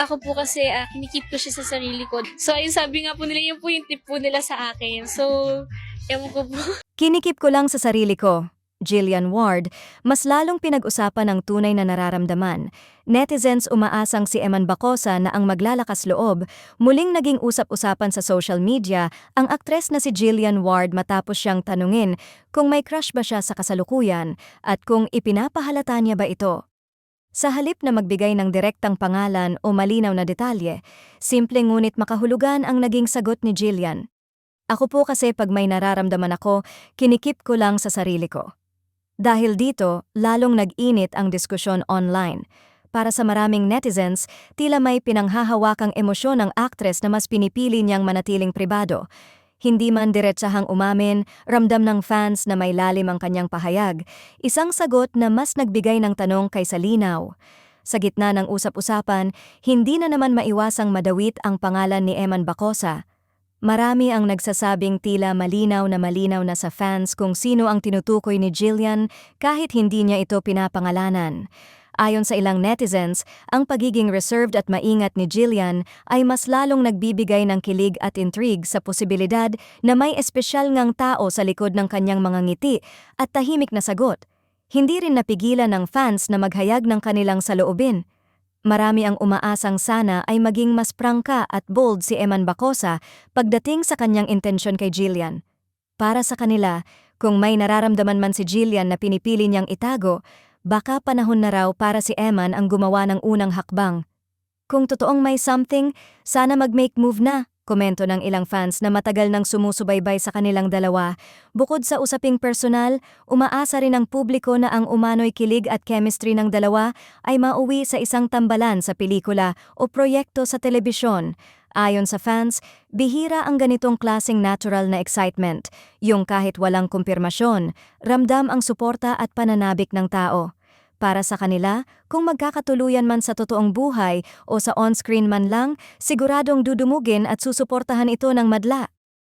Ako po kasi, kini-keep ko siya sa sarili ko. So, ayun sabi nga po nila, yun po yung tip po nila sa akin. So, ewan ko po. Kinikip ko lang sa sarili ko. Jillian Ward, mas lalong pinag-usapan ang tunay na nararamdaman. Netizens umaasang si Eman Bacosa na ang maglalakas loob, muling naging usap-usapan sa social media ang aktres na si Jillian Ward matapos siyang tanungin kung may crush ba siya sa kasalukuyan at kung ipinapahalata niya ba ito. Sa halip na magbigay ng direktang pangalan o malinaw na detalye, simple ngunit makahulugan ang naging sagot ni Jillian. Ako po kasi pag may nararamdaman ako, kinikip ko lang sa sarili ko. Dahil dito, lalong nag-init ang diskusyon online. Para sa maraming netizens, tila may pinanghahawakang emosyon ng aktres na mas pinipili niyang manatiling pribado. Hindi man diretsahang umamin, ramdam ng fans na may lalim ang kanyang pahayag. Isang sagot na mas nagbigay ng tanong kaysa linaw. Sa gitna ng usap-usapan, hindi na naman maiwasang madawit ang pangalan ni Eman Bacosa. Marami ang nagsasabing tila malinaw na sa fans kung sino ang tinutukoy ni Jillian kahit hindi niya ito pinapangalanan. Ayon sa ilang netizens, ang pagiging reserved at maingat ni Jillian ay mas lalong nagbibigay ng kilig at intrigue sa posibilidad na may espesyal ngang tao sa likod ng kanyang mga ngiti at tahimik na sagot. Hindi rin napigilan ng fans na maghayag ng kanilang saloobin. Marami ang umaasang sana ay maging mas prangka at bold si Eman Bacosa pagdating sa kanyang intensyon kay Jillian. Para sa kanila, kung may nararamdaman man si Jillian na pinipili niyang itago, baka panahon na raw para si Eman ang gumawa ng unang hakbang. Kung totoong may something, sana mag-make move na, komento ng ilang fans na matagal nang sumusubaybay sa kanilang dalawa. Bukod sa usaping personal, umaasa rin ang publiko na ang umano'y kilig at chemistry ng dalawa ay mauwi sa isang tambalan sa pelikula o proyekto sa telebisyon. Ayon sa fans, bihira ang ganitong klaseng natural na excitement, yung kahit walang kumpirmasyon, ramdam ang suporta at pananabik ng tao. Para sa kanila, kung magkakatuluyan man sa totoong buhay o sa on-screen man lang, siguradong dudumugin at susuportahan ito ng madla.